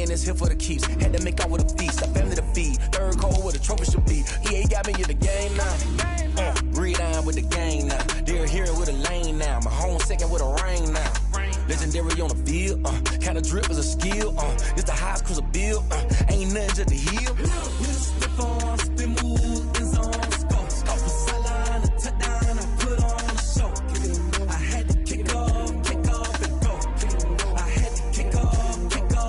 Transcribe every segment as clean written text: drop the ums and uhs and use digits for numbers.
man is here for the keeps. Had to make out with a feast, a family to feed. Third cold where the trophy should be. EA got me in the game now. Read on with the gang now. They're here with a lane now. My home second with a rain now. Legendary on the field. Kinda drip is a skill. It's the highest cruiser bill. Ain't nothing just to heal. We just step on, spin move, in zone, scope. Off the sideline, a touchdown, I put on a show. I had to kick off and go. I had to kick off and go.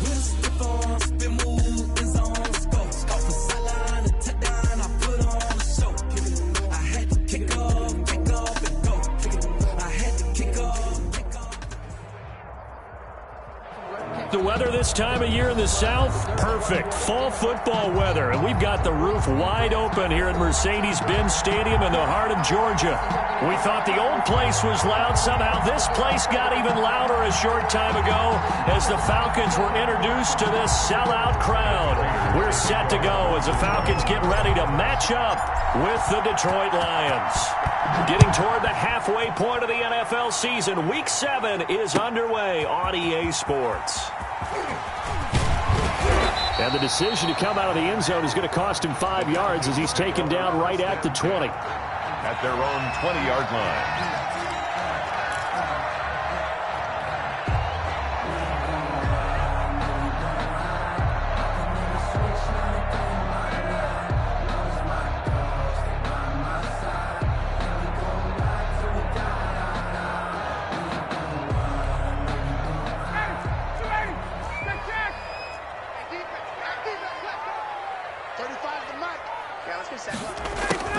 We just step on, spin move, in zone, scope. Off the sideline, a touchdown, I put on a show. I had to kick off and go. I had to kick off. The weather this time of year in the South, perfect. Fall football weather, and we've got the roof wide open here at Mercedes-Benz Stadium in the heart of Georgia. We thought the old place was loud. Somehow this place got even louder a short time ago as the Falcons were introduced to this sellout crowd. We're set to go as the Falcons get ready to match up with the Detroit Lions. Getting toward the halfway point of the NFL season, Week 7 is underway on EA Sports. And the decision to come out of the end zone is going to cost him 5 yards as he's taken down right at the 20. At their own 20-yard line.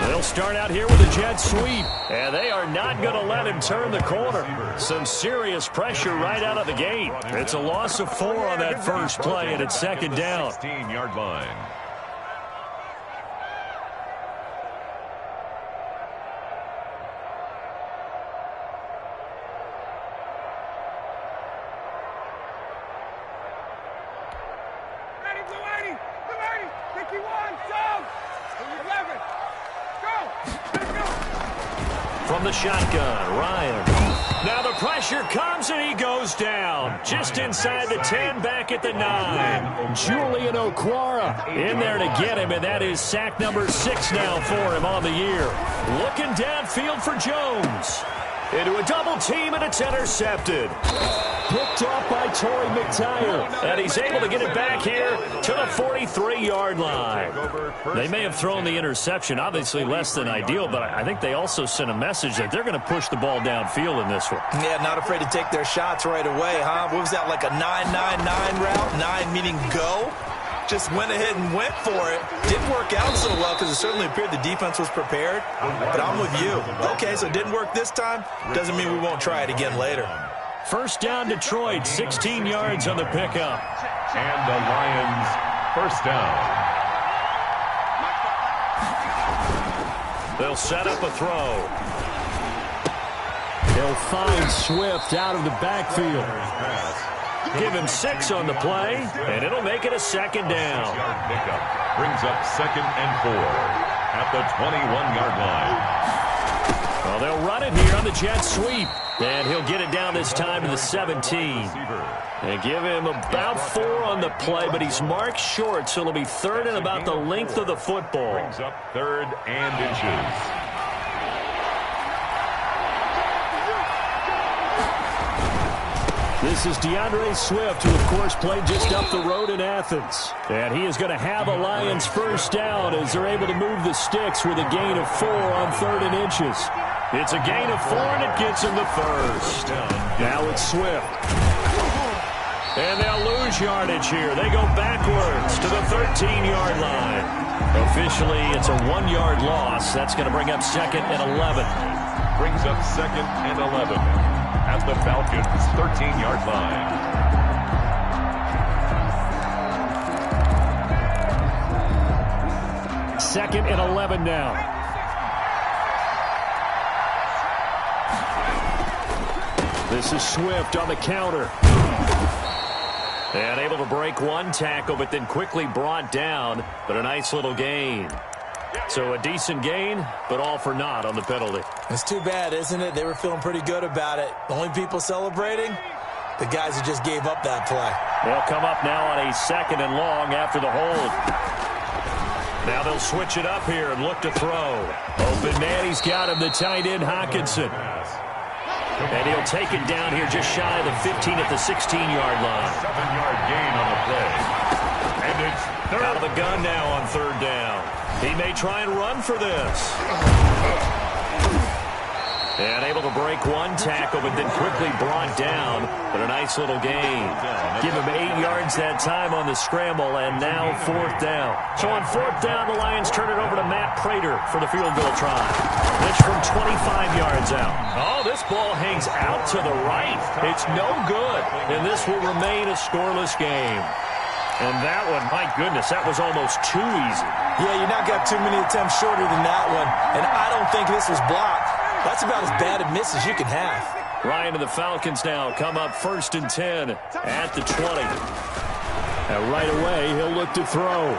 They'll start out here with a jet sweep, and they are not going to let him turn the corner. Some serious pressure right out of the gate. It's a loss of 4 on that first play, and it's second down. 16-yard line. From the shotgun, Ryan. Now the pressure comes and he goes down. Just inside the 10, back at the 9. Julian Okwara in there to get him, and that is sack number 6 now for him on the year. Looking downfield for Jones. Into a double team, and it's intercepted. Picked off by Torrey McTire. And he's able to get it back here to the 43-yard line. They may have thrown the interception, obviously less than ideal, but I think they also sent a message that they're going to push the ball downfield in this one. Yeah, not afraid to take their shots right away, huh? What was that, like a 9-9-9 route? 9 meaning go? Just went ahead and went for it. Didn't work out so well because it certainly appeared the defense was prepared. But I'm with you. Okay, so it didn't work this time. Doesn't mean we won't try it again later. First down, Detroit, 16 yards on the pickup. And the Lions, first down. They'll set up a throw. They'll find Swift out of the backfield. Give him 6 on the play, and it'll make it a second down. Pickup brings up 2nd and 4 at the 21-yard line. Well, they'll run it here on the jet sweep, and he'll get it down this time to the 17. And give him about 4 on the play, but he's marked short, so it'll be 3rd and about the length of the football. Brings up 3rd and inches. This is DeAndre Swift, who, of course, played just up the road in Athens. And he is going to have a Lions first down as they're able to move the sticks with a gain of 4 on 3rd and inches. It's a gain of 4, and it gets him the first. Now it's Swift. And they'll lose yardage here. They go backwards to the 13-yard line. Officially, it's a 1-yard loss. That's going to bring up 2nd and 11. Brings up 2nd and 11. At the Falcons' 13-yard line. Second and 11 now. This is Swift on the counter. And able to break one tackle, but then quickly brought down. But a nice little gain. So a decent gain, but all for naught on the penalty. It's too bad, isn't it? They were feeling pretty good about it. The only people celebrating, the guys who just gave up that play. They'll come up now on a 2nd and long after the hold. Now they'll switch it up here and look to throw. Open man, he's got him, the tight end, Hockenson. And he'll take it down here just shy of the 15 at the 16-yard line. 7-yard gain on the play. And it's third. Out of the gun now on 3rd down. He may try and run for this. And able to break one tackle, but then quickly brought down. But a nice little gain. Give him 8 yards that time on the scramble, and now 4th down. So on 4th down, the Lions turn it over to Matt Prater for the field goal try. Pitch from 25 yards out. Oh, this ball hangs out to the right. It's no good, and this will remain a scoreless game. And that one, my goodness, that was almost too easy. Yeah, you now got too many attempts shorter than that one, and I don't think this was blocked. That's about as bad a miss as you can have. Ryan and the Falcons now come up 1st and 10 at the 20. And right away, he'll look to throw.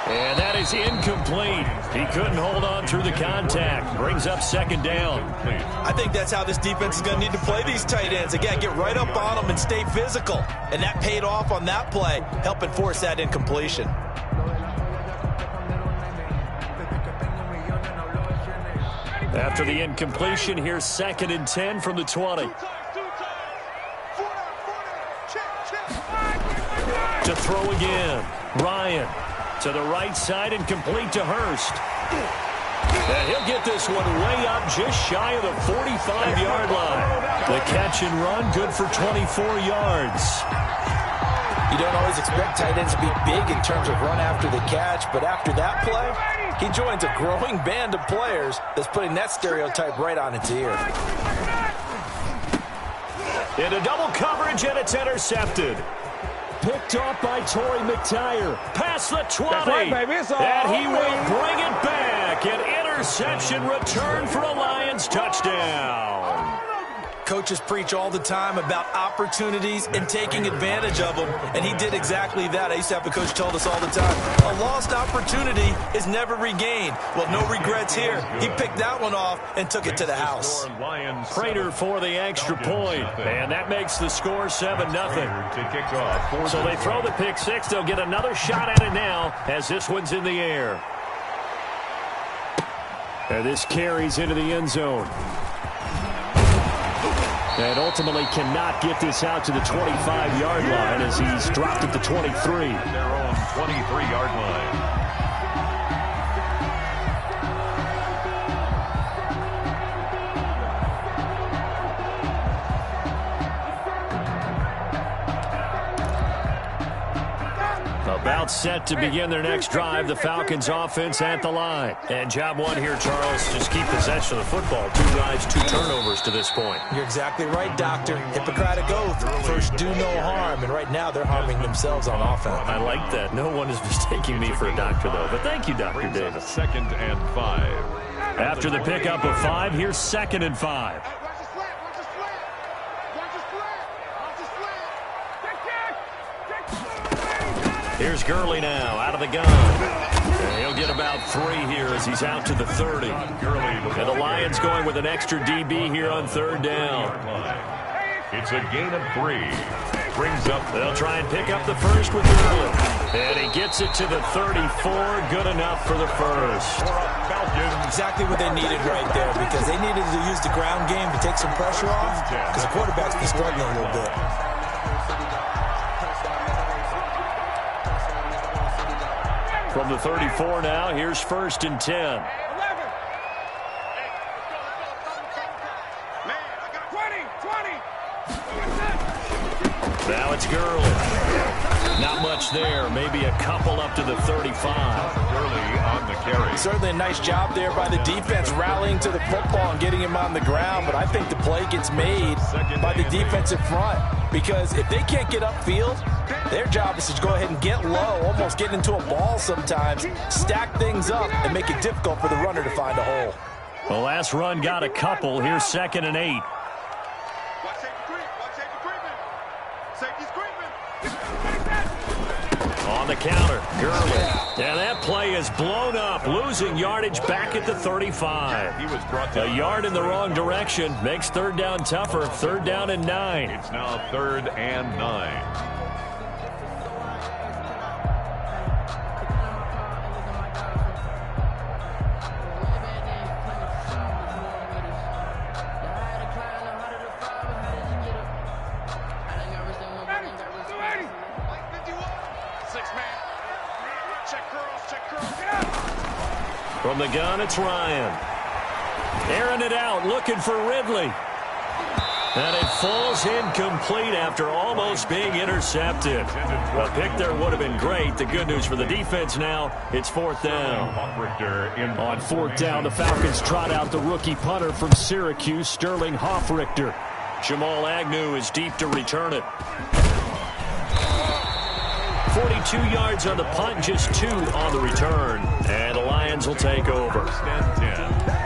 And that is incomplete. He couldn't hold on through the contact. Brings up 2nd down. I think that's how this defense is going to need to play these tight ends. Again, get right up on them and stay physical. And that paid off on that play, helping force that incompletion. After the incompletion, here's 2nd and 10 from the 20. To throw again. Ryan to the right side and complete to Hurst. And he'll get this one way up just shy of the 45-yard line. The catch and run good for 24 yards. You don't always expect tight ends to be big in terms of run after the catch, but after that play, he joins a growing band of players that's putting that stereotype right on its ear. Into double coverage, and it's intercepted. Picked off by Torrey McTyer. Past the 20. That's right, baby. It's all and he will bring it back. An interception return for a Lions touchdown. Coaches preach all the time about opportunities and taking advantage of them, and he did exactly that. I used to have a coach tell us all the time, a lost opportunity is never regained. Well, no regrets here. He picked that one off and took it to the house. Prater for the extra point, and that makes the score 7-0. So they throw the pick six. They'll get another shot at it now as this one's in the air. And this carries into the end zone. And ultimately cannot get this out to the 25-yard line as he's dropped at the 23. Their own 23-yard line. About set to begin their next drive. The Falcons offense at the line. And job one here, Charles, just keep possession of the football. 2 drives, 2 turnovers to this point. You're exactly right, Doctor. Hippocratic oath. First, do no harm. And right now, they're harming themselves on offense. I like that. No one is mistaking me for a doctor, though. But thank you, Dr. Davis. 2nd and 5. After the pickup of 5, here's 2nd and 5. Here's Gurley now, out of the gun. And he'll get about 3 here as he's out to the 30. And the Lions going with an extra DB here on 3rd down. It's a gain of 3. Brings up. They'll try and pick up the first with Gurley. And he gets it to the 34. Good enough for the first. Exactly what they needed right there, because they needed to use the ground game to take some pressure off, because the quarterback's been struggling a little bit. From the 34 now, here's 1st and 10. Now it's Gurley. Not much there. Maybe a couple up to the 35. Gurley on the carry. Certainly a nice job there by the defense rallying to the football and getting him on the ground, but I think the play gets made by the defensive front, because if they can't get upfield, their job is to go ahead and get low, almost get into a ball sometimes, stack things up, and make it difficult for the runner to find a hole. The last run got a couple. Here's 2nd and 8. On on the counter. Gurley. And that play is blown up, losing yardage back at the 35. He was brought to a yard in the wrong direction. Makes third down tougher. Third down and 9. It's now 3rd and 9. From the gun, it's Ryan. Airing it out, looking for Ridley. And it falls incomplete after almost being intercepted. A pick there would have been great. The good news for the defense now, it's 4th down. On 4th down, the Falcons trot out the rookie punter from Syracuse, Sterling Hoffrichter. Jamal Agnew is deep to return it. 42 yards on the punt, just 2 on the return. And the Lions will take over. 1st and 10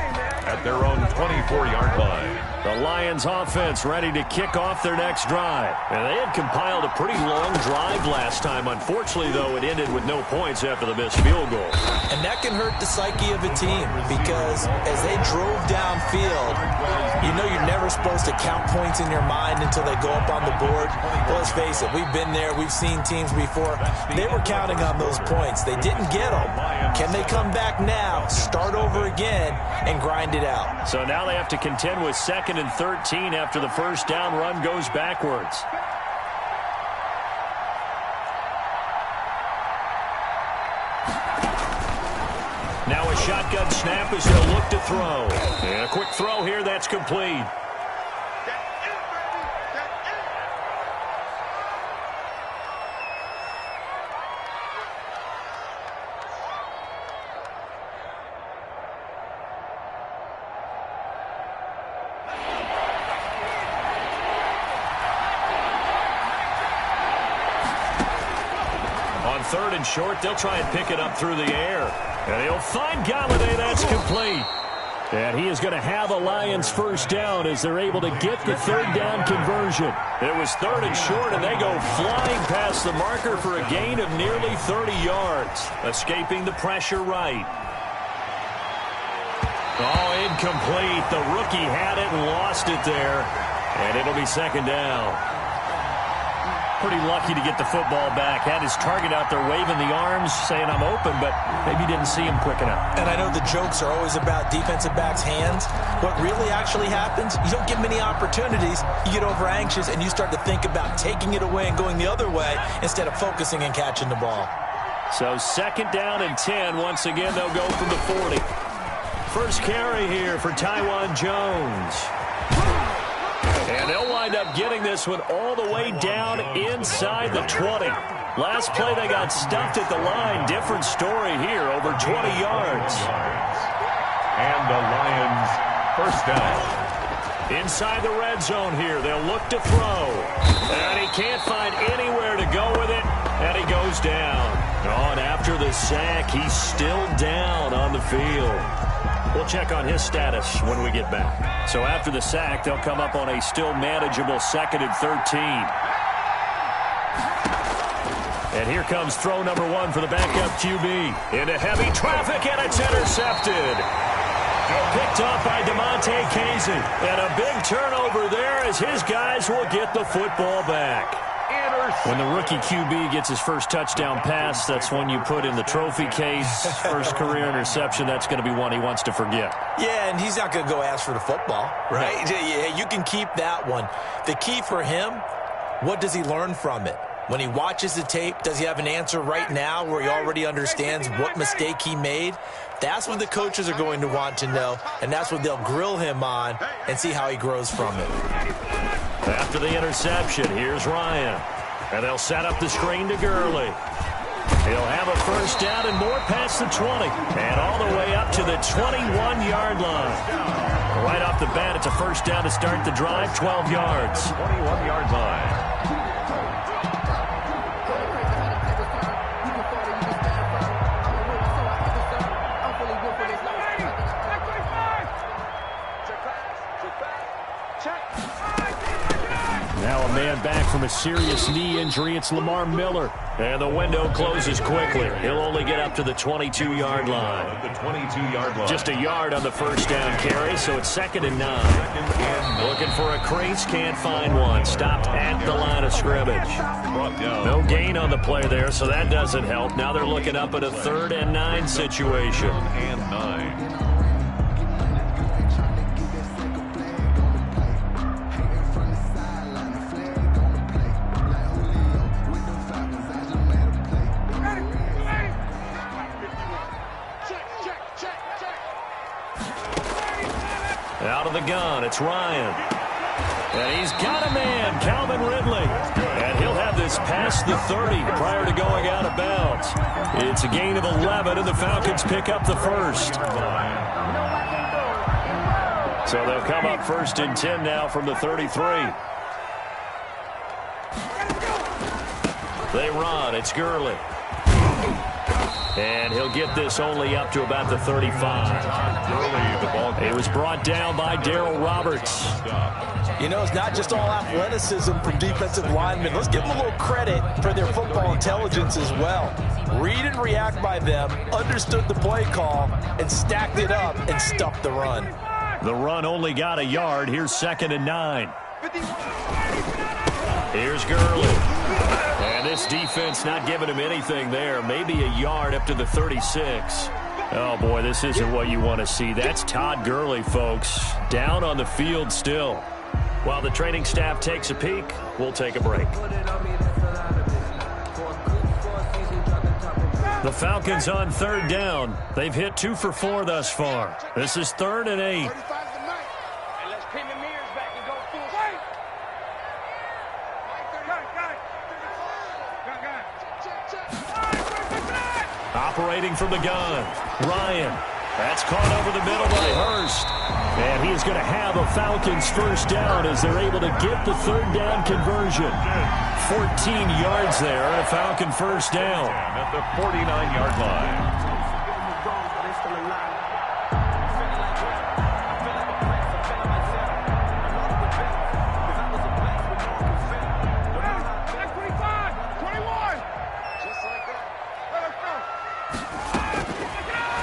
at their own 24-yard line. The Lions offense ready to kick off their next drive. And they had compiled a pretty long drive last time. Unfortunately, though, it ended with no points after the missed field goal. And that can hurt the psyche of a team because as they drove downfield, you know you're never supposed to count points in your mind until they go up on the board. Well, let's face it, we've been there. We've seen teams before. They were counting on those points. They didn't get them. Can they come back now, start over again, and grind it out? So now they have to contend with 2nd and 13 after the first down run goes backwards. Now a shotgun snap as they'll look to throw. And a quick throw here, that's complete. On 3rd and short, they'll try and pick it up through the air. And he'll find Galladay. That's complete. And he is going to have a Lions first down as they're able to get the 3rd down conversion. It was 3rd and short, and they go flying past the marker for a gain of nearly 30 yards. Escaping the pressure right. Oh, incomplete. The rookie had it and lost it there. And it'll be 2nd down. Pretty lucky to get the football back. Had his target out there waving the arms, saying I'm open, but maybe didn't see him quick enough. And I know the jokes are always about defensive backs' hands. What really actually happens, you don't get many opportunities. You get over anxious, and you start to think about taking it away and going the other way instead of focusing and catching the ball. So 2nd down and 10. Once again, they'll go from the 40. First carry here for Taiwan Jones. And they'll wind up getting this one all the way down inside the 20. Last play, they got stuffed at the line. Different story here, over 20 yards. And the Lions first down. Inside the red zone here, they'll look to throw. And he can't find anywhere to go with it, and he goes down. Oh, and after the sack, he's still down on the field. We'll check on his status when we get back. So after the sack, they'll come up on a still manageable 2nd and 13. And here comes throw number 1 for the backup QB. Into heavy traffic, and it's intercepted. Picked off by DeMonte Casey. And a big turnover there as his guys will get the football back. When the rookie QB gets his first touchdown pass, that's one you put in the trophy case. First career interception, that's going to be one he wants to forget. Yeah, and he's not going to go ask for the football, right? Yeah, you can keep that one. The key for him, what does he learn from it? When he watches the tape, does he have an answer right now where he already understands what mistake he made? That's what the coaches are going to want to know, and that's what they'll grill him on and see how he grows from it. After the interception, here's Ryan. And they'll set up the screen to Gurley. He'll have a first down and more past the 20. And all the way up to the 21-yard line. Right off the bat, it's a first down to start the drive, 12 yards. 21-yard line. Now a man back from a serious knee injury. It's Lamar Miller. And the window closes quickly. He'll only get up to the 22-yard line. The 22-yard line. Just a yard on the first down carry, so it's 2nd and 9. Looking for a crease, can't find one. Stopped at the line of scrimmage. No gain on the play there, so that doesn't help. Now they're looking up at a 3rd and 9 situation. 3rd and 9. Out of the gun, it's Ryan. And he's got a man, Calvin Ridley. And he'll have this past the 30 prior to going out of bounds. It's a gain of 11, and the Falcons pick up the first. So they'll come up 1st and 10 now from the 33. They run, it's Gurley. And he'll get this only up to about the 35. It was brought down by Darryl Roberts. You know, it's not just all athleticism from defensive linemen. Let's give them a little credit for their football intelligence as well. Read and react by them, understood the play call, and stacked it up and stuffed the run. The run only got a yard. Here's 2nd and 9. Here's Gurley. And this defense not giving him anything there. Maybe a yard up to the 36. Oh, boy, this isn't what you want to see. That's Todd Gurley, folks. Down on the field still. While the training staff takes a peek, we'll take a break. The Falcons on 3rd down. They've hit 2 for 4 thus far. This is 3rd and 8. Operating from the gun, Ryan. That's caught over the middle by Hurst. And he is going to have a Falcons first down as they're able to get the 3rd down conversion. 14 yards there and a Falcon first down. At the 49-yard line.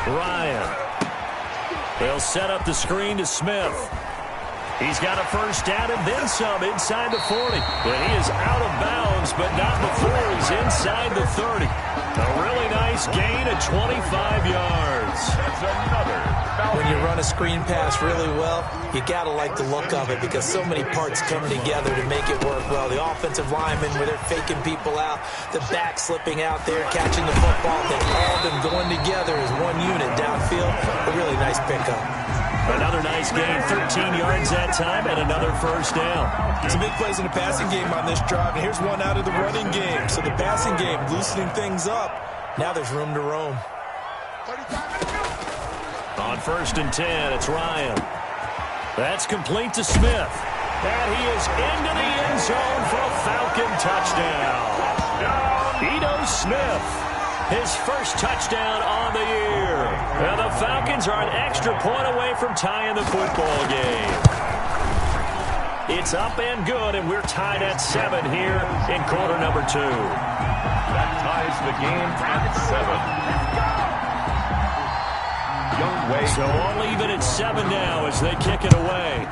Ryan. They'll set up the screen to Smith. He's got a first down and then some inside the 40. And he is out of bounds, but not before he's inside the 30. A really nice gain of 25 yards. That's another. When you run a screen pass really well, you got to like the look of it because so many parts come together to make it work well. The offensive linemen, where they're faking people out, the back slipping out there, catching the football, they've all been going together as one unit downfield. A really nice pickup. Another nice gain, 13 yards that time, and another first down. Some big plays in the passing game on this drive, and here's one out of the running game. So the passing game loosening things up. Now there's room to roam. On 1st and 10, it's Ryan. That's complete to Smith. And he is into the end zone for a Falcon touchdown. Ito Smith, his first touchdown on the year. And the Falcons are an extra point away from tying the football game. It's up and good, and we're tied at 7 here in quarter number 2. That ties the game at 7. Young Wade. So all even at 7 now as they kick it away.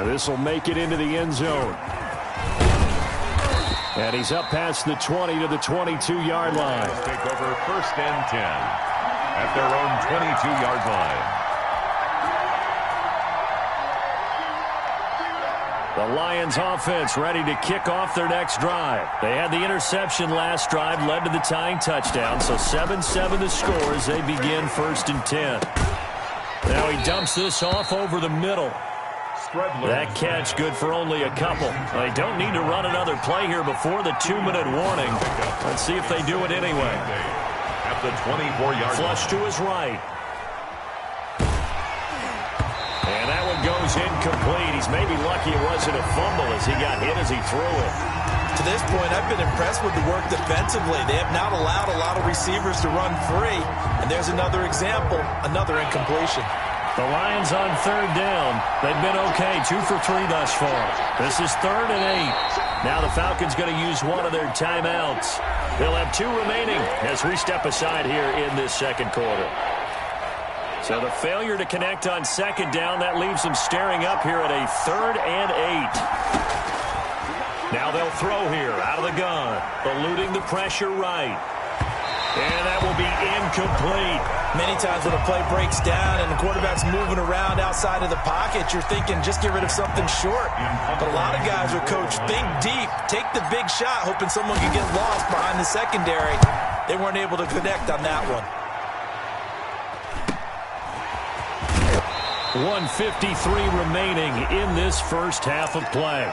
This will make it into the end zone. And he's up past the 20 to the 22-yard line. Take over 1st and 10 at their own 22-yard line. The Lions offense ready to kick off their next drive. They had the interception last drive, led to the tying touchdown. So 7-7 the score as they begin 1st and 10. Now he dumps this off over the middle. That catch good for only a couple. They don't need to run another play here before the 2-minute warning. Let's see if they do it anyway. At the 24-yard flush to his right. And that one goes incomplete. He's maybe lucky it wasn't a fumble as he got hit as he threw it. To this point, I've been impressed with the work defensively. They have not allowed a lot of receivers to run free. And there's another example, another incompletion. The Lions on third down. They've been okay, 2 for 3 thus far. This is 3rd and 8. Now the Falcons going to use one of their timeouts. They'll have 2 remaining as we step aside here in this second quarter. So the failure to connect on second down, that leaves them staring up here at a 3rd and 8. Now they'll throw here out of the gun, eluding the pressure right. And that will be incomplete. Many times when a play breaks down and the quarterback's moving around outside of the pocket, you're thinking just get rid of something short. But a lot of guys are coached, think deep, take the big shot, hoping someone can get lost behind the secondary. They weren't able to connect on that one. 1:53 remaining in this first half of play.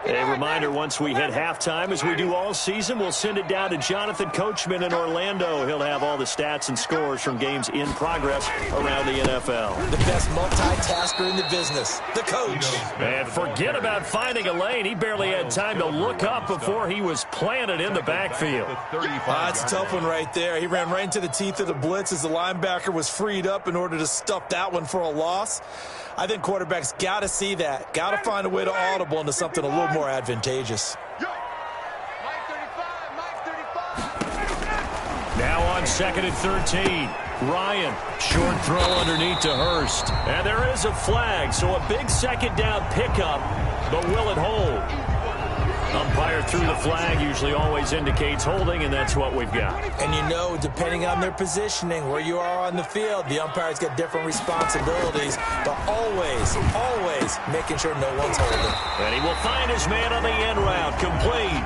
A reminder, once we hit halftime, as we do all season, we'll send it down to Jonathan Coachman in Orlando. He'll have all the stats and scores from games in progress around the NFL. The best multitasker in the business, the coach. And forget about finding a lane. He barely had time to look up before he was planted in the backfield. That's a tough one right there. He ran right into the teeth of the blitz as the linebacker was freed up in order to stuff that one for a loss. I think quarterbacks got to see that. Got to find a way to audible into something a little more advantageous. Now on 2nd and 13. Ryan, short throw underneath to Hurst. And there is a flag, so a big second down pickup, but will it hold? Umpire threw the flag, usually always indicates holding, and that's what we've got. And you know, depending on their positioning, where you are on the field, the umpire's got different responsibilities, but always making sure no one's holding. And he will find his man on the end route, complete.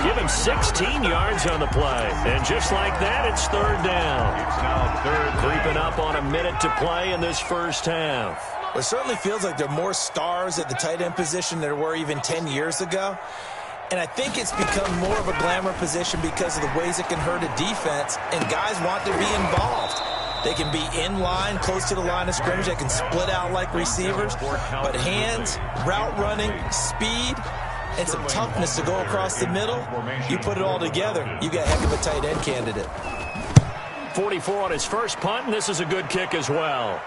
Give him 16 yards on the play. And just like that, it's 3rd down. It's now 3rd, creeping up on a minute to play in this first half. It certainly feels like there are more stars at the tight end position than there were even 10 years ago. And I think it's become more of a glamour position because of the ways it can hurt a defense, and guys want to be involved. They can be in line, close to the line of scrimmage. They can split out like receivers. But hands, route running, speed, and some toughness to go across the middle, you put it all together, you got a heck of a tight end candidate. 44 on his first punt, and this is a good kick as well.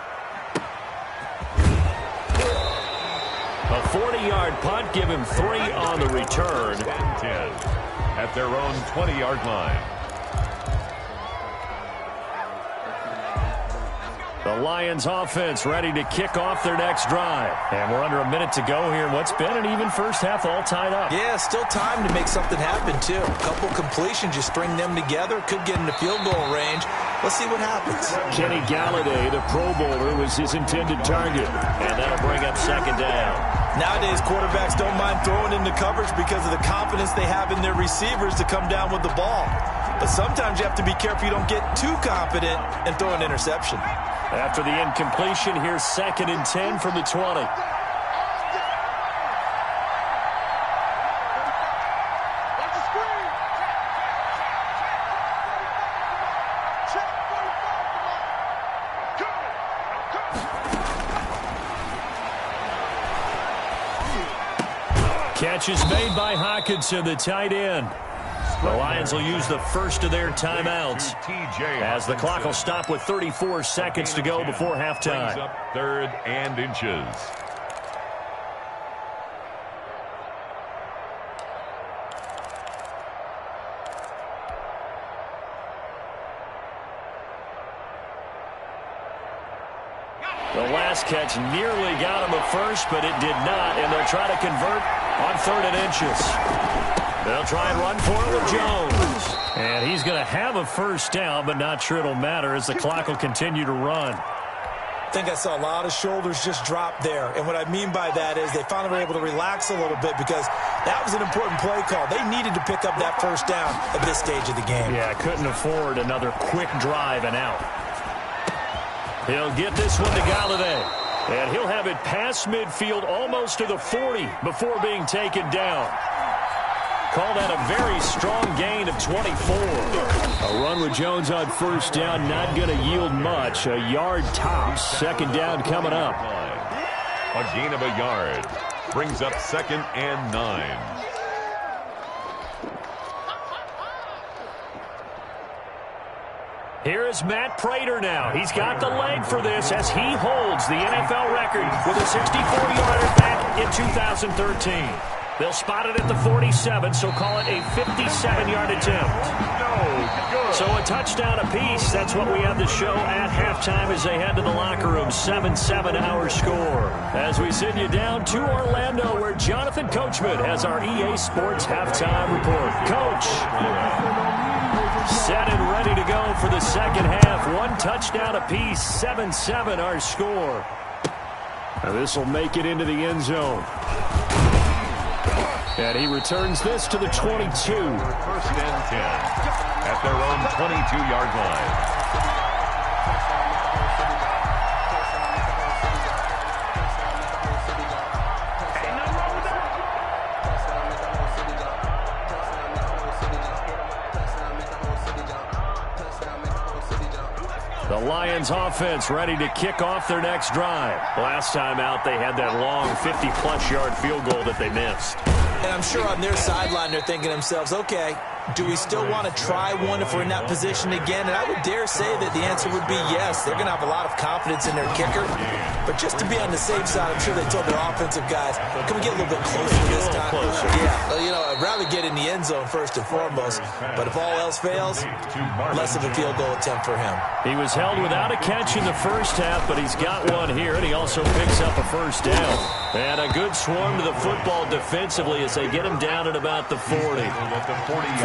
A 40-yard punt, give him 3 on the return. 10 at their own 20-yard line. The Lions offense ready to kick off their next drive. And we're under a minute to go here. What's been an even first half, all tied up. Yeah, still time to make something happen, too. A couple completions, you string them together, could get into field goal range. Let's see what happens. Kenny Galladay, the Pro Bowler, was his intended target. And that'll bring up 2nd down. Nowadays, quarterbacks don't mind throwing into coverage because of the confidence they have in their receivers to come down with the ball. But sometimes you have to be careful you don't get too confident and throw an interception. After the incompletion, here's 2nd and 10 from the 20. Catch is made by Hawkinson, the tight end. The Lions will use the first of their timeouts as the clock will stop with 34 seconds to go before halftime. Up 3rd and inches. The last catch nearly got him a first, but it did not, and they'll try to convert on 3rd and inches. They'll try and run for it with Jones. And he's going to have a first down, but not sure it'll matter as the clock will continue to run. I think I saw a lot of shoulders just drop there. And what I mean by that is they finally were able to relax a little bit because that was an important play call. They needed to pick up that first down at this stage of the game. Yeah, couldn't afford another quick drive and out. He'll get this one to Galladay. And he'll have it past midfield almost to the 40 before being taken down. call that a very strong gain of 24. A run with Jones on first down, not going to yield much. A yard tops. Second down coming up. A gain of a yard. Brings up 2nd and 9. Here is Matt Prater now. He's got the leg for this as he holds the NFL record with a 64-yarder back in 2013. They'll spot it at the 47, so call it a 57-yard attempt. So a touchdown apiece. That's what we have to show at halftime as they head to the locker room. 7-7 our score. As we send you down to Orlando, where Jonathan Coachman has our EA Sports halftime report. Coach. Set and ready to go for the second half. One touchdown apiece. 7-7 our score. Now this will make it into the end zone. And he returns this to the 22. 1st and 10 at their own 22-yard line. The Lions offense ready to kick off their next drive. Last time out, they had that long 50-plus yard field goal that they missed. And I'm sure on their sideline they're thinking to themselves, okay, do we still want to try one if we're in that position again? And I would dare say that the answer would be yes. They're going to have a lot of confidence in their kicker. But just to be on the safe side, I'm sure they told their offensive guys, can we get a little bit closer this time? Yeah, well, you know, I'd rather get in the end zone first and foremost. But if all else fails, less of a field goal attempt for him. He was held without a catch in the first half, but he's got one here, and he also picks up a first down. And a good swarm to the football defensively as they get him down at about the 40.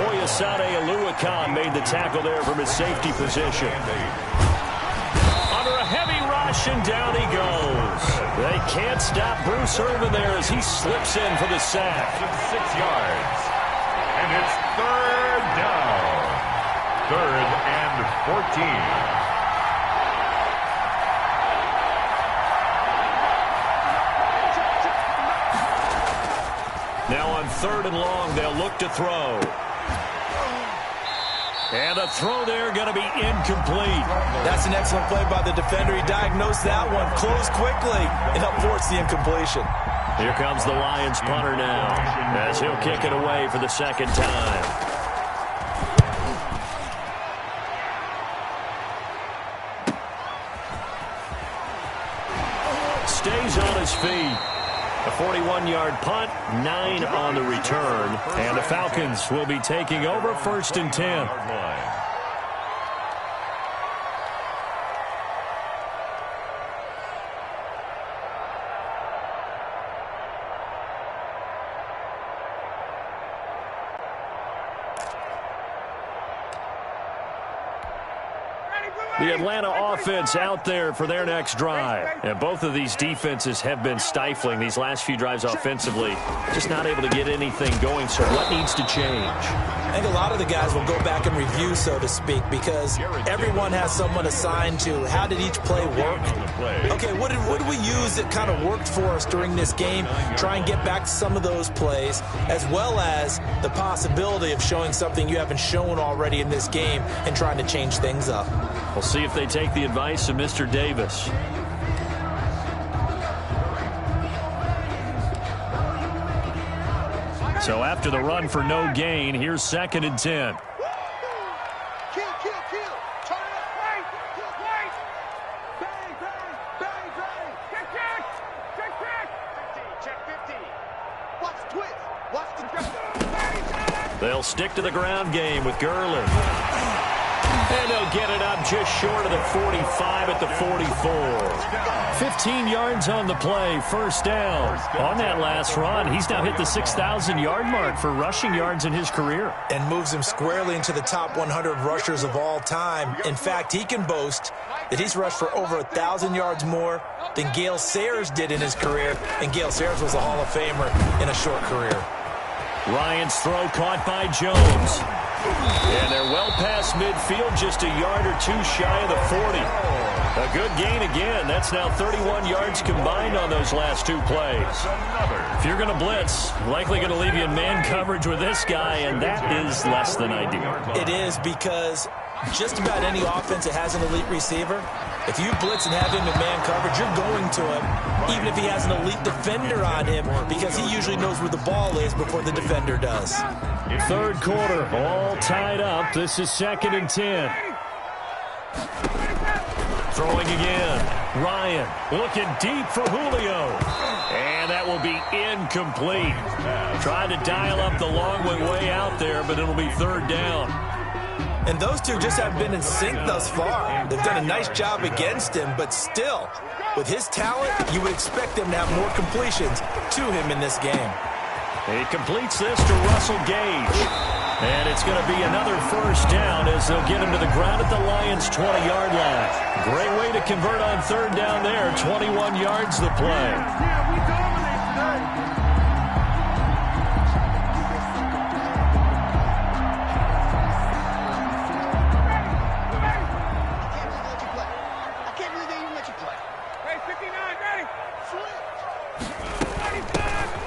Foyesade Oluwakan made the tackle there from his safety position. Under a heavy rush, and down he goes. They can't stop Bruce Irvin there as he slips in for the sack. 6 yards. And it's 3rd down. 3rd and 14. Now on 3rd and long, they'll look to throw. And a throw there going to be incomplete. That's an excellent play by the defender. He diagnosed that one, closed quickly, and upforced the incompletion. Here comes the Lions punter now as he'll kick it away for the second time. Stays on his feet. A 41-yard punt, 9 on the return. And the Falcons will be taking over 1st and 10. The Atlanta offense out there for their next drive. And both of these defenses have been stifling these last few drives offensively. Just not able to get anything going. So what needs to change? I think a lot of the guys will go back and review, so to speak, because everyone has someone assigned to how did each play work. Okay, what did we use that kind of worked for us during this game? Try and get back to some of those plays, as well as the possibility of showing something you haven't shown already in this game and trying to change things up. We'll see if they take the advice of Mr. Davis. So after the run for no gain, here's 2nd and 10. They'll stick to the ground game with Gurley. And they'll get it up just short of the 45 at the 44. 15 yards on the play, 1st down. On that last run, he's now hit the 6,000-yard mark for rushing yards in his career. And moves him squarely into the top 100 rushers of all time. In fact, he can boast that he's rushed for over 1,000 yards more than Gale Sayers did in his career. And Gale Sayers was a Hall of Famer in a short career. Ryan's throw caught by Jones. And they're well past midfield, just a yard or two shy of the 40. A good gain again. That's now 31 yards combined on those last 2 plays. If you're going to blitz, likely going to leave you in man coverage with this guy, and that is less than ideal. It is, because just about any offense that has an elite receiver, if you blitz and have him in man coverage, you're going to him, even if he has an elite defender on him, because he usually knows where the ball is before the defender does. Third quarter, all tied up. This is 2nd and 10. Throwing again. Ryan looking deep for Julio. And that will be incomplete. Trying to dial up the long way out there, but it'll be 3rd down. And those two just haven't been in sync thus far. They've done a nice job against him, but still, with his talent, you would expect them to have more completions to him in this game. He completes this to Russell Gage. And it's going to be another 1st down as they'll get him to the ground at the Lions' 20-yard line. Great way to convert on 3rd down there. 21 yards the play.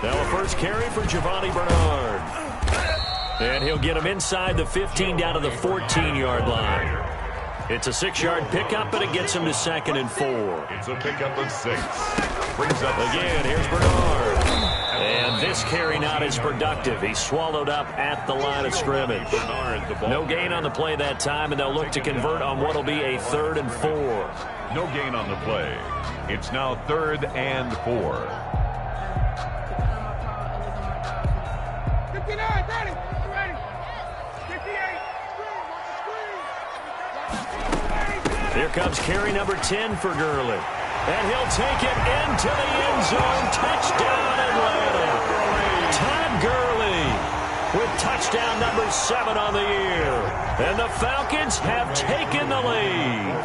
Now a first carry for Giovanni Bernard. And he'll get him inside the 15 down to the 14-yard line. It's a 6-yard pickup, but it gets him to 2nd and 4. It's a pickup of 6. Brings up again, here's Bernard. And this carry not as productive. He's swallowed up at the line of scrimmage. No gain on the play that time, and they'll look to convert on what will be a 3rd and 4. No gain on the play. It's now 3rd and 4. Here comes carry number 10 for Gurley. And he'll take it into the end zone. Touchdown, Atlanta. Todd Gurley with touchdown number 7 on the year. And the Falcons have taken the lead.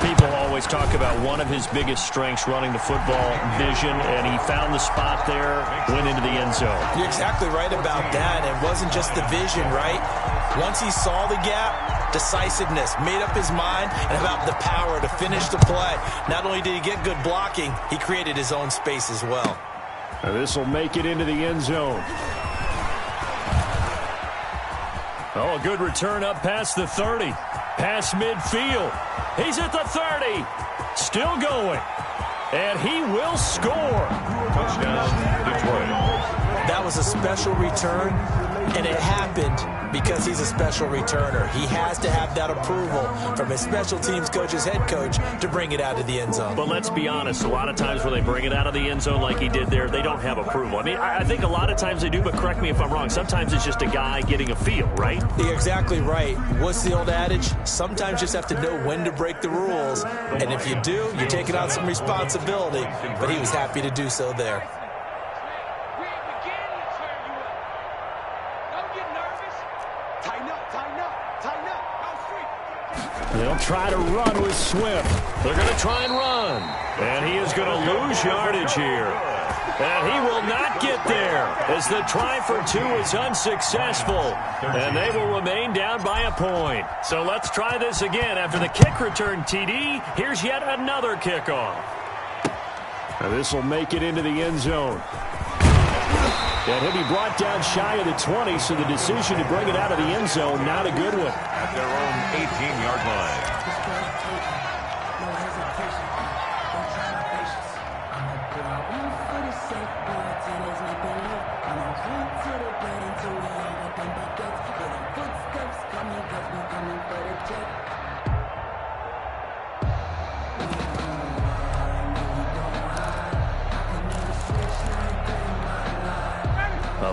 People always talk about one of his biggest strengths, running the football, vision, and he found the spot there, went into the end zone. You're exactly right about that. It wasn't just the vision, right? Once he saw the gap, decisiveness, made up his mind, and about the power to finish the play. Not only did he get good blocking, he created his own space as well. This will make it into the end zone. Oh, a good return up past the 30. Past midfield. He's at the 30. Still going. And he will score. Touchdown, Detroit. That was a special return, and it happened because he's a special returner. He has to have that approval from his special teams coach's head coach to bring it out of the end zone. But let's be honest, a lot of times when they bring it out of the end zone like he did there, they don't have approval. I mean, I think a lot of times they do, but correct me if I'm wrong. Sometimes it's just a guy getting a feel, right? You're exactly right. What's the old adage? Sometimes you just have to know when to break the rules. And if you do, you're taking on some responsibility. But he was happy to do so there. They'll try to run with Swift. They're going to try and run. And he is going to lose yardage here. And he will not get there as the try for 2 is unsuccessful. And they will remain down by a point. So let's try this again. After the kick return TD, here's yet another kickoff. Now this will make it into the end zone. And he'll be brought down shy of the 20, so the decision to bring it out of the end zone, not a good one. At their own 18-yard line.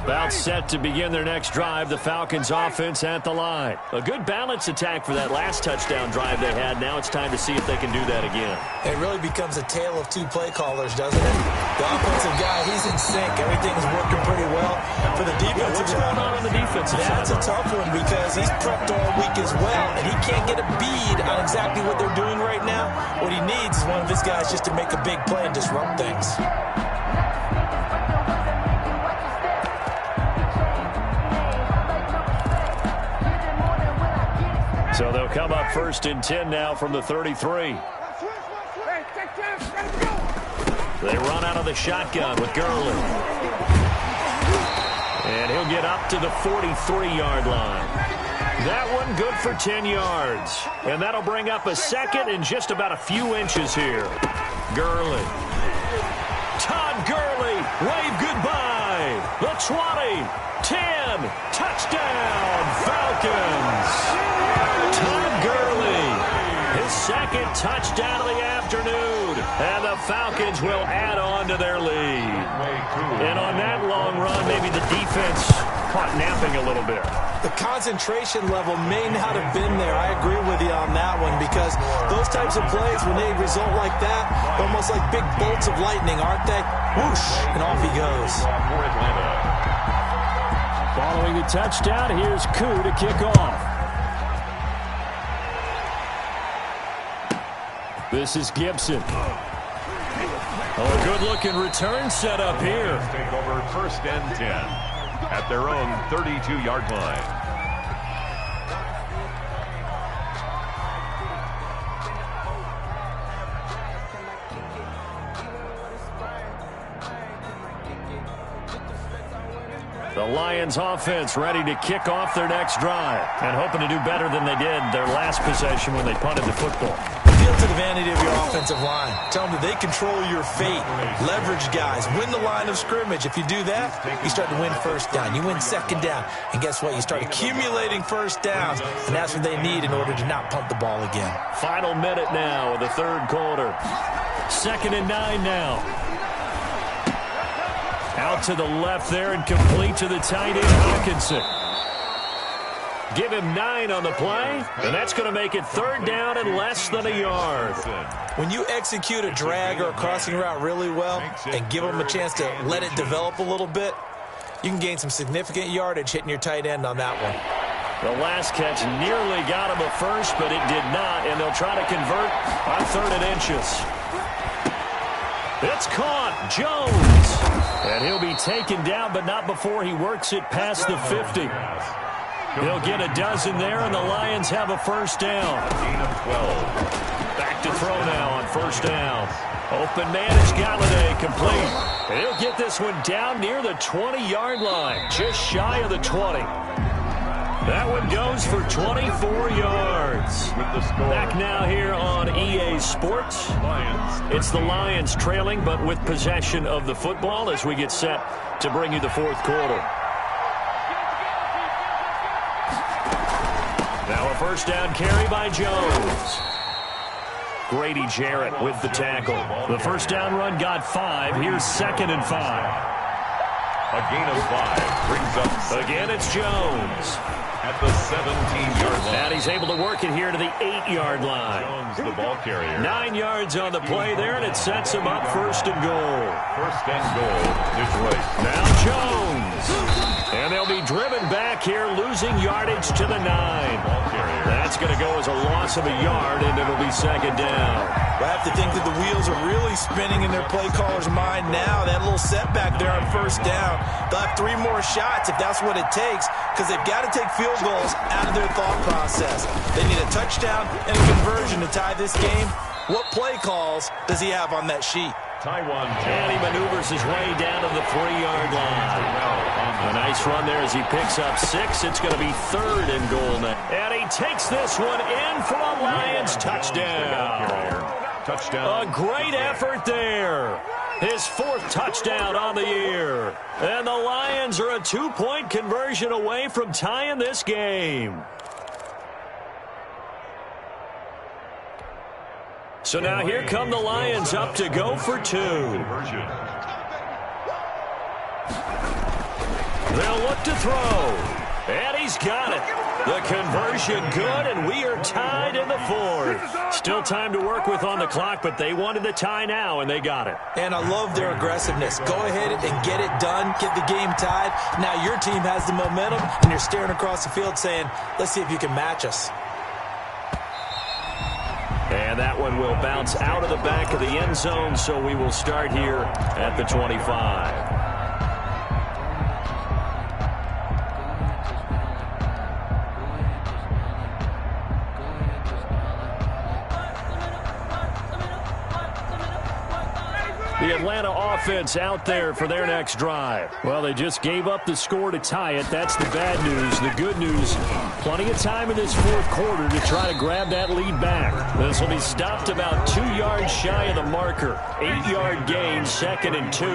About set to begin their next drive, the Falcons offense at the line. A good balance attack for that last touchdown drive they had. Now it's time to see if they can do that again. It really becomes a tale of 2 play callers, doesn't it? The offensive guy, he's in sync. Everything's working pretty well. For the defensive What's going on the defensive side? That's a tough one because he's prepped all week as well, and he can't get a bead on exactly what they're doing right now. What he needs is one of his guys just to make a big play and disrupt things. So they'll come up 1st and 10 now from the 33. They run out of the shotgun with Gurley. And he'll get up to the 43-yard line. That one good for 10 yards. And that'll bring up a second and just about a few inches here. Gurley. Todd Gurley, wave goodbye. The 20, 10, touchdown, Falcons. Todd Gurley, his second touchdown of the afternoon. And the Falcons will add on to their lead. And on that long run, maybe the defense caught napping a little bit. The concentration level may not have been there. I agree with you on that one because those types of plays, when they result like that, they're almost like big bolts of lightning, aren't they? Whoosh, and off he goes. Following the touchdown, here's Koo to kick off. This is Gibson. Oh, a good-looking return set up here. Take over 1st and 10 at their own 32-yard line. The Lions offense ready to kick off their next drive and hoping to do better than they did their last possession when they punted the football. Appeal to the vanity of your offensive line. Tell them that they control your fate. Leverage guys. Win the line of scrimmage. If you do that, you start to win 1st down. You win 2nd down. And guess what? You start accumulating 1st downs. And that's what they need in order to not punt the ball again. Final minute now of the 3rd quarter. 2nd and 9 now. Out to the left there and complete to the tight end, Hawkinson. Give him 9 on the play, and that's going to make it 3rd down and less than a yard. When you execute a drag or a crossing route really well and give them a chance to let it develop a little bit, you can gain some significant yardage hitting your tight end on that one. The last catch nearly got him a first, but it did not, and they'll try to convert on 3rd and inches. It's caught. Jones. And he'll be taken down, but not before he works it past the 50. He'll get a dozen there, and the Lions have a 1st down. Gain of 12. Back to throw now on 1st down. Open man is Galladay, complete. And he'll get this one down near the 20-yard line, just shy of the 20. That one goes for 24 yards. Back now here on EA Sports. It's the Lions trailing, but with possession of the football as we get set to bring you the 4th quarter. Now a 1st down carry by Jones. Grady Jarrett with the tackle. The 1st down run got 5. Here's 2nd and 5. A gain of 5 brings up. Again, it's Jones. At the 17-yard line. And he's able to work it here to the 8-yard line. Jones, the ball carrier. 9 yards on the play there, and it sets him up 1st and goal. 1st and goal, Detroit. Now Jones. And they'll be driven back here, losing yardage to the 9. Ball carrier. That's going to go as a loss of a yard, and it'll be 2nd down. I have to think that the wheels are really spinning in their play caller's mind now. That little setback there on 1st down. They'll have 3 more shots if that's what it takes, because they've got to take field goals out of their thought process. They need a touchdown and a conversion to tie this game. What play calls does he have on that sheet? Taiwan. And he maneuvers his way down to the 3-yard line. A nice run there as he picks up 6. It's going to be 3rd and goal now. And he takes this one in for a Lions touchdown. Touchdown. A great effort there. His 4th touchdown on the year. And the Lions are a 2-point conversion away from tying this game. So now here come the Lions up to go for 2. They'll look to throw. And he's got it. The conversion good, and we are tied in the 4th. Still time to work with on the clock, but they wanted the tie now, and they got it. And I love their aggressiveness. Go ahead and get it done. Get the game tied. Now your team has the momentum, and you're staring across the field saying, let's see if you can match us. And that one will bounce out of the back of the end zone, so we will start here at the 25. Atlanta offense out there for their next drive? Well, they just gave up the score to tie it. That's the bad news. The good news, plenty of time in this fourth quarter to try to grab that lead back. This will be stopped about 2 yards shy of the marker. 8-yard gain, 2nd and 2.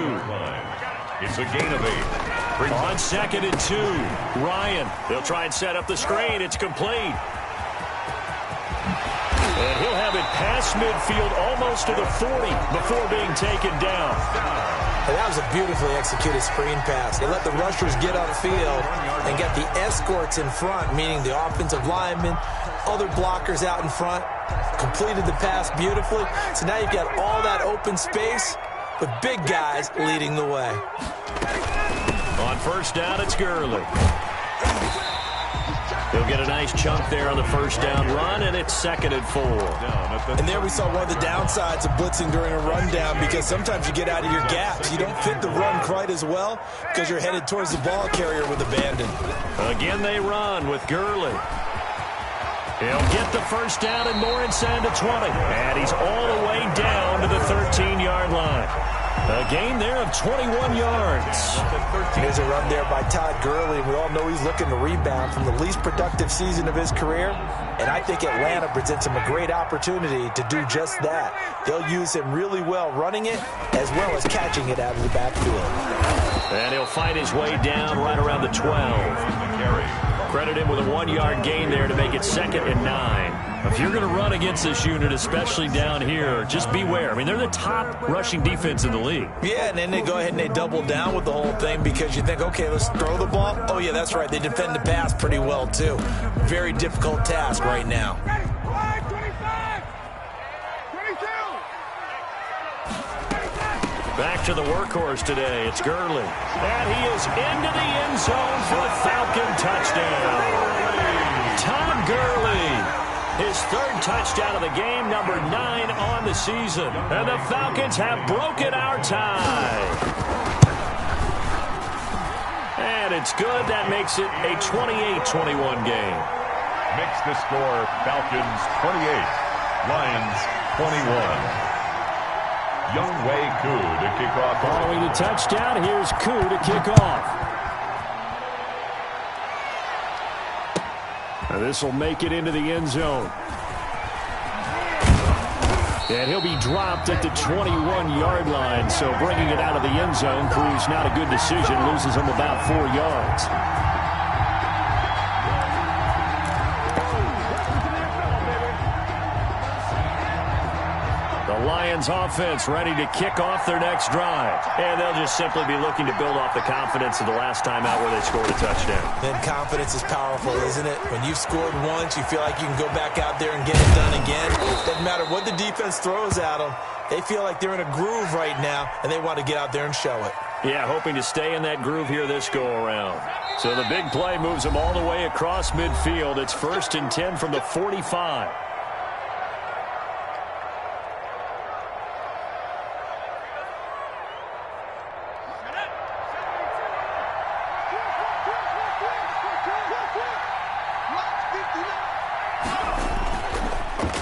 It's a gain of 8. On 2nd and 2, Ryan. They'll try and set up the screen. It's complete. And he'll have it past midfield almost to the 40 before being taken down. And that was a beautifully executed screen pass. They let the rushers get upfield and get the escorts in front, meaning the offensive linemen, other blockers out in front, completed the pass beautifully. So now you've got all that open space with big guys leading the way. On first down, it's Gurley. He'll get a nice chunk there on the first down run, and it's 2nd and 4. And there we saw one of the downsides of blitzing during a rundown, because sometimes you get out of your gaps. You don't fit the run quite as well because you're headed towards the ball carrier with abandon. Again, they run with Gurley. He'll get the first down and more inside the 20. And he's all the way down to the 13-yard line. A gain there of 21 yards. Here's a run there by Todd Gurley. We all know he's looking to rebound from the least productive season of his career. And I think Atlanta presents him a great opportunity to do just that. They'll use him really well running it as well as catching it out of the backfield. And he'll fight his way down right around the 12. Credit him with a 1-yard gain there to make it 2nd and 9. If you're going to run against this unit, especially down here, just beware. I mean, they're the top rushing defense in the league. Yeah, and then they go ahead and they double down with the whole thing because you think, okay, let's throw the ball. Oh, yeah, that's right. They defend the pass pretty well, too. Very difficult task right now. Back to the workhorse today. It's Gurley. And he is into the end zone for a Falcon touchdown. Todd Gurley, his 3rd touchdown of the game, number 9 on the season. And the Falcons have broken our tie. And it's good. That makes it a 28-21 game. Makes the score Falcons 28, Lions 21. Young Wei Koo to kick off. Following the touchdown, here's Koo to kick off. And this will make it into the end zone. And he'll be dropped at the 21-yard line. So bringing it out of the end zone proves not a good decision. Loses him about 4 yards. Lions offense ready to kick off their next drive. And they'll just simply be looking to build off the confidence of the last time out where they scored a touchdown. Then confidence is powerful, isn't it? When you've scored once, you feel like you can go back out there and get it done again. Doesn't matter what the defense throws at them. They feel like they're in a groove right now, and they want to get out there and show it. Yeah, hoping to stay in that groove here this go-around. So the big play moves them all the way across midfield. It's 1st and 10 from the 45.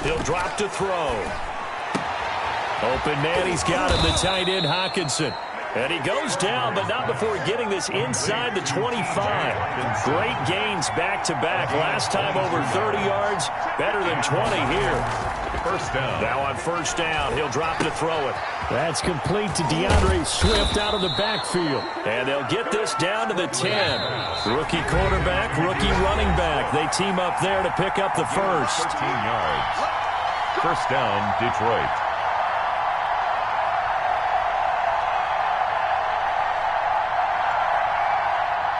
He'll drop to throw. Open man, he's got him, the tight end Hockenson. And he goes down, but not before getting this inside the 25. Great gains back-to-back. Last time over 30 yards, better than 20 here. First down. Now on first down, he'll drop to throw it. That's complete to DeAndre Swift out of the backfield. And they'll get this down to the 10. Rookie quarterback, rookie running back. They team up there to pick up the first. 13 yards. First down, Detroit.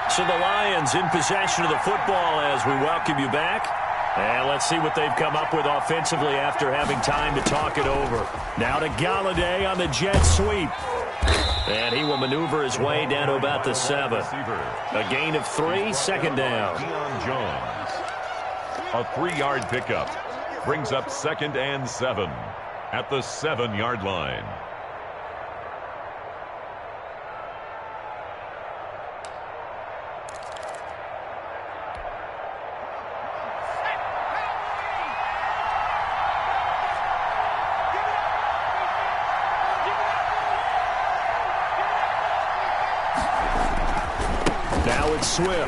So the Lions in possession of the football as we welcome you back. And let's see what they've come up with offensively after having time to talk it over. Now to Galladay on the jet sweep. And he will maneuver his way down to about the 7. A gain of 3, 2nd down. Deion Jones. A 3-yard pickup. Brings up 2nd and 7 at the 7-yard line. Now it's Swift.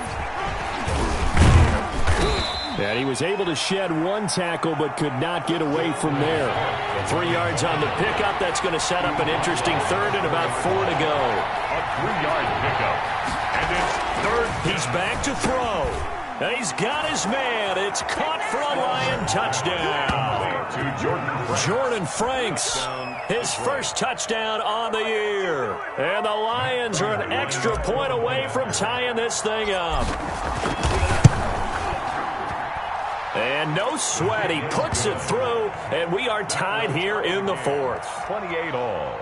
And he was able to shed one tackle but could not get away from there. 3 yards on the pickup. That's going to set up an interesting third and about 4 to go. A 3-yard pickup. And it's third. He's back to throw. And he's got his man. It's caught for a Lion touchdown. To Jordan Franks, his first touchdown on the year. And the Lions are an extra point away from tying this thing up. And no sweat, he puts it through, and we are tied here in the fourth. 28 all.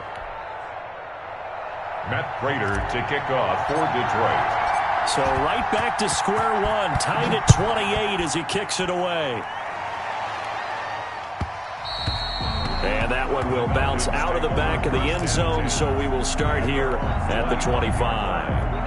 Matt Prater to kick off for Detroit. So right back to square one, tied at 28 as he kicks it away. And that one will bounce out of the back of the end zone, so we will start here at the 25.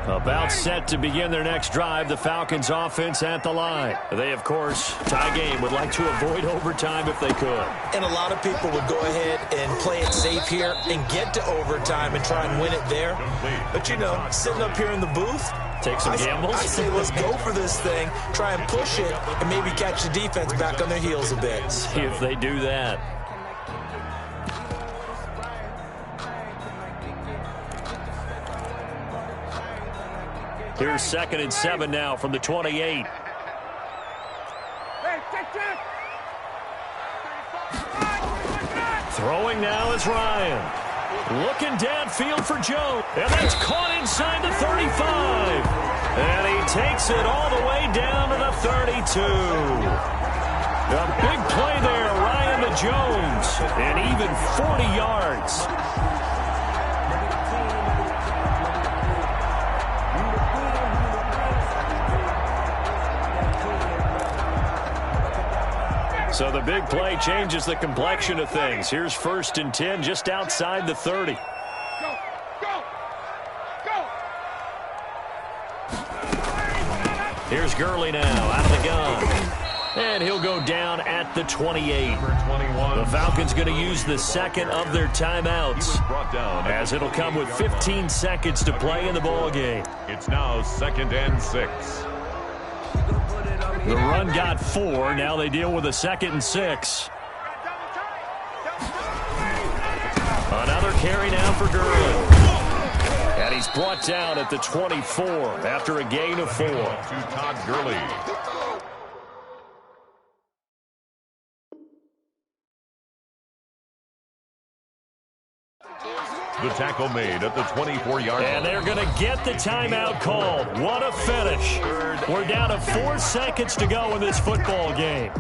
About set to begin their next drive, the Falcons offense at the line. They, of course, tie game, would like to avoid overtime if they could. And a lot of people would go ahead and play it safe here and get to overtime and try and win it there. But, you know, sitting up here in the booth, take some gambles. I say let's go for this thing, try and push it, and maybe catch the defense back on their heels a bit. See if they do that. Here's 2nd and 7 now from the 28. Throwing now is Ryan. Looking downfield for Jones. And that's caught inside the 35. And he takes it all the way down to the 32. A big play there, Ryan to Jones. And even 40 yards. So the big play changes the complexion of things. Here's 1st and 10 just outside the 30. Here's Gurley now out of the gun. And he'll go down at the 28. The Falcons going to use the second of their timeouts, as it'll come with 15 seconds to play in the ball game. It's now 2nd and 6. The run got 4. Now they deal with a 2nd and 6. Another carry now for Gurley. And he's brought down at the 24 after a gain of 4. To Todd Gurley. The tackle made at the 24-yard line. And they're going to get the timeout called. What a finish. We're down to 4 seconds to go in this football game.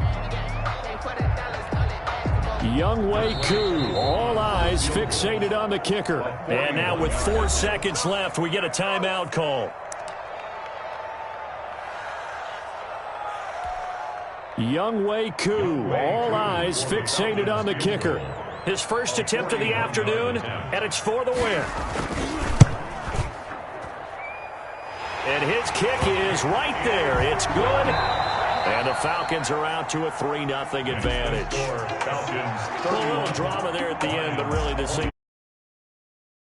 Younghoe Koo, all eyes fixated on the kicker. And now with 4 seconds left, we get a timeout call. Younghoe Koo, all eyes fixated on the kicker. His first attempt of the afternoon, and it's for the win. And his kick is right there. It's good. And the Falcons are out to a 3-0 advantage. A little drama there at the end, but really this thing